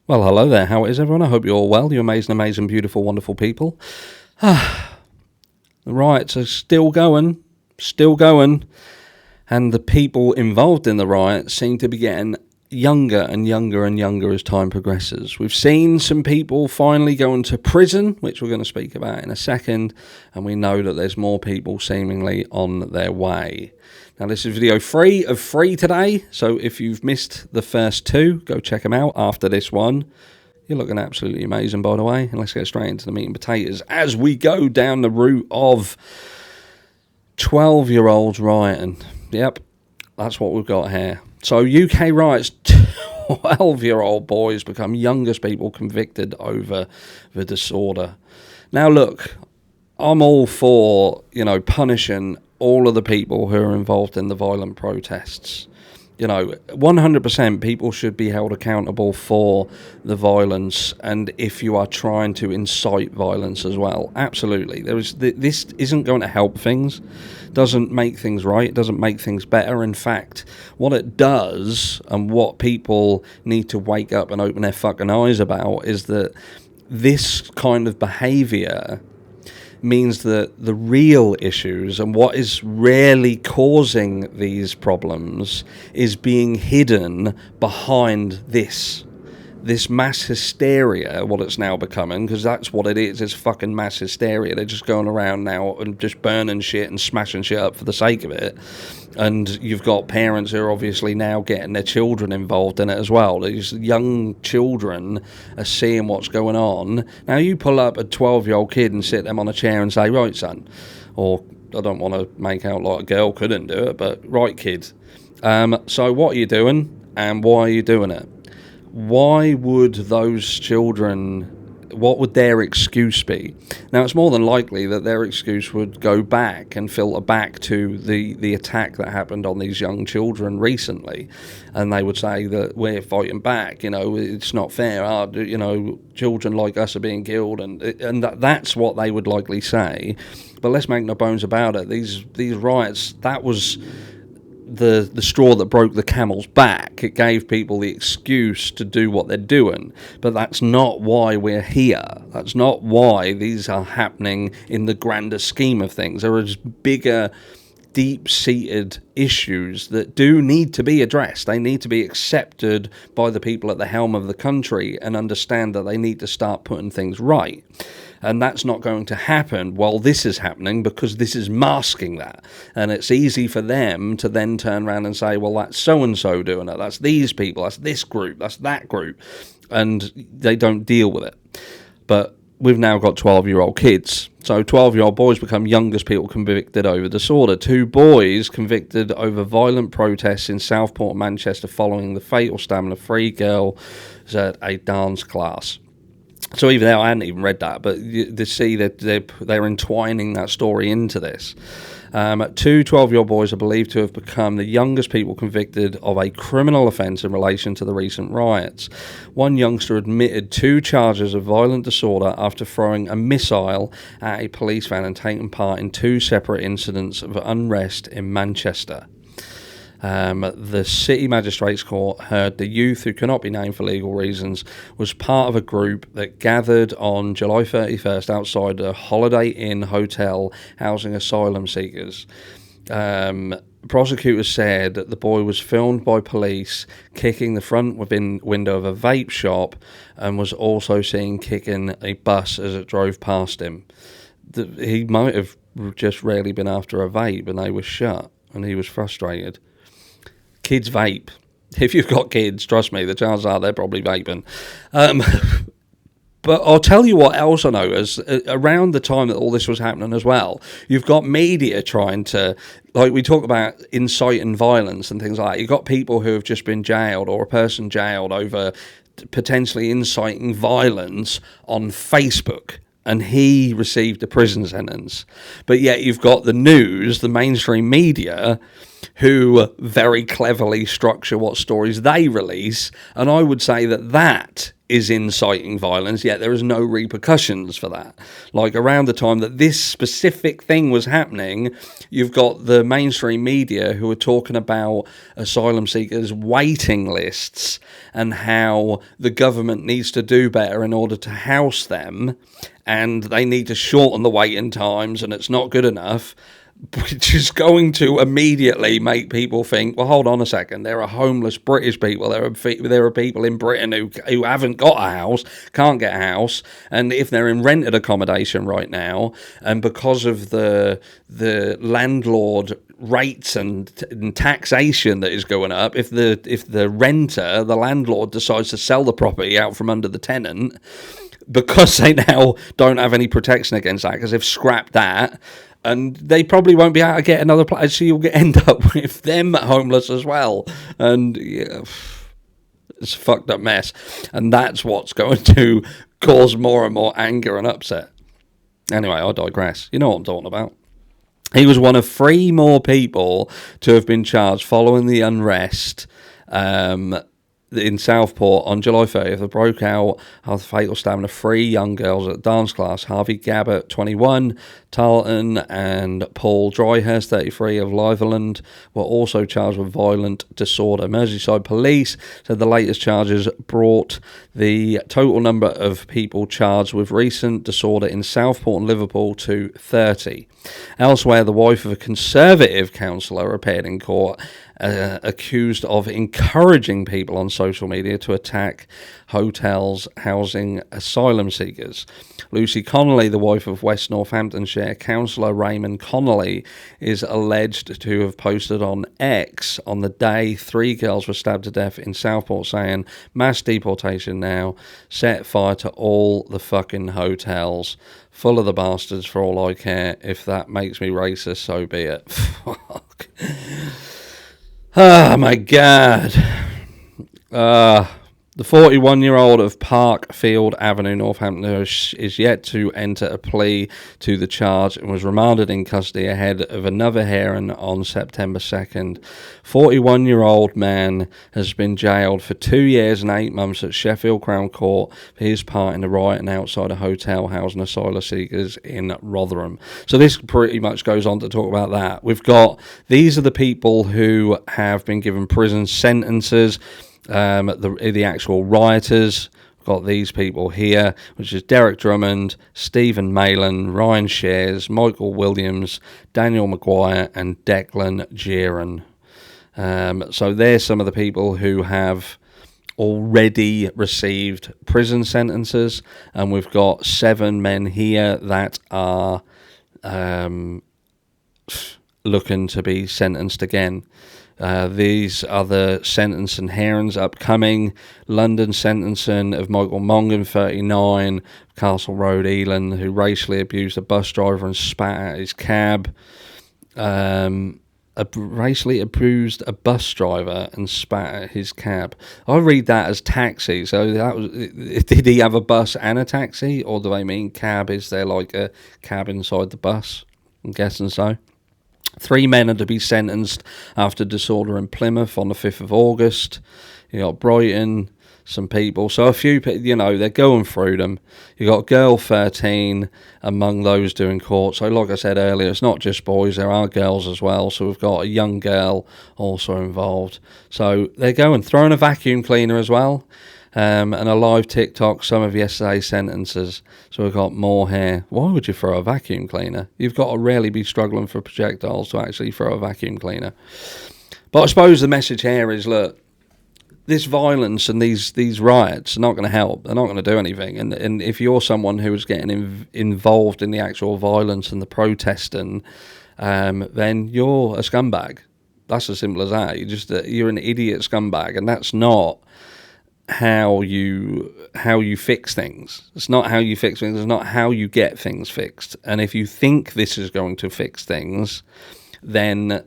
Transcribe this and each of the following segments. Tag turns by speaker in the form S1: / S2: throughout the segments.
S1: Well, hello there. How is everyone? I hope you're all well. You amazing, beautiful, wonderful people. The riots are still going, and the people involved in the riots seem to be getting younger and younger as time progresses. We've seen some people finally go into prison, which we're going to speak about in a second, and we know that there's more people seemingly on their way. Now, this is video 3 of 3 today, so if you've missed the first 2, go check them out after this one. You're looking absolutely amazing, by the way, and let's get straight into the meat and potatoes as we go down the route of 12-year-olds rioting. Yep, that's what we've got here. So UK riots, 12-year-old boys become youngest people convicted over the disorder. Now look, I'm all for, punishing all of the people who are involved in the violent protests. 100% people should be held accountable for the violence, and if you are trying to incite violence as well, absolutely. This isn't going to help things, doesn't make things right, doesn't make things better. In fact, what it does, and what people need to wake up and open their fucking eyes about, is that this kind of behaviour means that the real issues and what is really causing these problems is being hidden behind this mass hysteria, what it's now becoming, because that's what it is. It's fucking mass hysteria. They're just going around now and just burning shit and smashing shit up for the sake of it. And you've got parents who are obviously now getting their children involved in it as well. These young children are seeing what's going on. Now, you pull up a 12-year-old kid and sit them on a chair and say, right, son, or I don't want to make out like a girl couldn't do it, but right, kid. So what are you doing and why are you doing it? Why would those children, what would their excuse be? Now, it's more than likely that their excuse would go back and filter back to the attack that happened on these young children recently. And they would say that we're fighting back, it's not fair, children like us are being killed. And that's what they would likely say. But let's make no bones about it. These riots, that was the straw that broke the camel's back. It gave people the excuse to do what they're doing, but that's not why we're here. That's not why these are happening in the grander scheme of things. There are just bigger, deep-seated issues that do need to be addressed. They need to be accepted by the people at the helm of the country and understand that they need to start putting things right. And that's not going to happen while this is happening, because this is masking that. And it's easy for them to then turn around and say, well, that's so-and-so doing it. That's these people. That's this group. That's that group. And they don't deal with it. But we've now got 12-year-old kids. So 12-year-old boys become youngest people convicted over disorder. 2 boys convicted over violent protests in Southport, Manchester, following the fatal stabbing of 3 girls at a dance class. So even though I hadn't even read that, but to see that they're entwining that story into this. 2 12-year-old boys are believed to have become the youngest people convicted of a criminal offence in relation to the recent riots. One youngster admitted 2 charges of violent disorder after throwing a missile at a police van and taking part in 2 separate incidents of unrest in Manchester. The City Magistrates Court heard the youth, who cannot be named for legal reasons, was part of a group that gathered on July 31st outside a Holiday Inn hotel housing asylum seekers. Prosecutors said that the boy was filmed by police kicking the front window of a vape shop and was also seen kicking a bus as it drove past him. He might have just really been after a vape and they were shut and he was frustrated. Kids vape. If you've got kids, trust me, the chances are they're probably vaping. But I'll tell you what else I know is around the time that all this was happening as well, you've got media trying to, like we talk about inciting violence and things like that. You've got people who have just been jailed or a person jailed over potentially inciting violence on Facebook. And he received a prison sentence. But yet you've got the news, the mainstream media, who very cleverly structure what stories they release. And I would say that is inciting violence, yet there is no repercussions for that. Like, around the time that this specific thing was happening, you've got the mainstream media who are talking about asylum seekers waiting lists and how the government needs to do better in order to house them, and they need to shorten the waiting times, and it's not good enough, which is going to immediately make people think, well, hold on a second, there are homeless British people, there are people in Britain who haven't got a house, can't get a house, and if they're in rented accommodation right now, and because of the landlord rates and taxation that is going up, if the renter, the landlord, decides to sell the property out from under the tenant, because they now don't have any protection against that, because they've scrapped that, and they probably won't be able to get another place, so you'll end up with them homeless as well. And yeah, it's a fucked up mess. And that's what's going to cause more and more anger and upset. Anyway, I digress. You know what I'm talking about. He was one of 3 more people to have been charged following the unrest in Southport on July 30th. They broke out after fatal stabbing of 3 young girls at a dance class. Harvey Gabbett, 21, Tarleton, and Paul Dryhurst, 33, of Litherland, were also charged with violent disorder. Merseyside Police said the latest charges brought the total number of people charged with recent disorder in Southport and Liverpool to 30. Elsewhere, the wife of a Conservative councillor appeared in court, accused of encouraging people on social media to attack hotels housing asylum seekers. Lucy Connolly, the wife of West Northamptonshire councillor Raymond Connolly, is alleged to have posted on X on the day 3 girls were stabbed to death in Southport, saying, "Mass deportation now, set fire to all the fucking hotels. Full of the bastards for all I care. If that makes me racist, so be it." Fuck. Oh my God. The 41-year-old of Parkfield Avenue, Northampton, is yet to enter a plea to the charge and was remanded in custody ahead of another hearing on September 2nd. 41-year-old man has been jailed for 2 years and 8 months at Sheffield Crown Court for his part in the rioting outside a hotel housing asylum seekers in Rotherham. So this pretty much goes on to talk about that. We've got, these are the people who have been given prison sentences. The actual rioters, got these people here, which is Derek Drummond, Stephen Maylan, Ryan Shares, Michael Williams, Daniel Maguire, and Declan Gearan. So there's some of the people who have already received prison sentences, and we've got 7 men here that are looking to be sentenced again. These are the sentencing hearings upcoming. London sentencing of Michael Mongan, 39, Castle Road, Ealing, who racially abused a bus driver and spat at his cab. Racially abused a bus driver and spat at his cab. I read that as taxi. So that was, did he have a bus and a taxi, or do they mean cab? Is there like a cab inside the bus? I'm guessing so. 3 men are to be sentenced after disorder in Plymouth on the 5th of August. You got Brighton, some people. So a few, they're going through them. You got girl 13 among those doing court. So like I said earlier, it's not just boys, there are girls as well. So we've got a young girl also involved. So they're throwing a vacuum cleaner as well. And a live TikTok, some of yesterday's sentences. So we've got more here. Why would you throw a vacuum cleaner? You've got to really be struggling for projectiles to actually throw a vacuum cleaner. But I suppose the message here is, look, this violence and these riots are not going to help. They're not going to do anything. And if you're someone who is getting involved in the actual violence and the protesting, then you're a scumbag. That's as simple as that. You're an idiot scumbag, and that's not how you fix things. It's not how you fix things. It's not how you get things fixed. And if you think this is going to fix things, then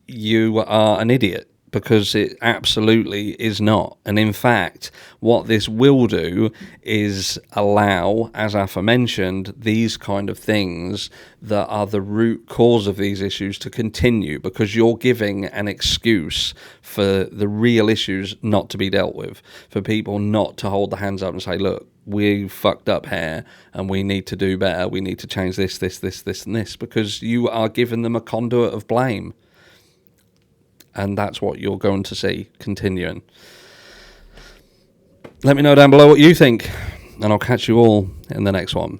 S1: you are an idiot, because it absolutely is not. And in fact, what this will do is allow, as aforementioned, these kind of things that are the root cause of these issues to continue, because you're giving an excuse for the real issues not to be dealt with, for people not to hold their hands up and say, look, we fucked up here and we need to do better, we need to change this, and this, because you are giving them a conduit of blame. And that's what you're going to see continuing. Let me know down below what you think, and I'll catch you all in the next one.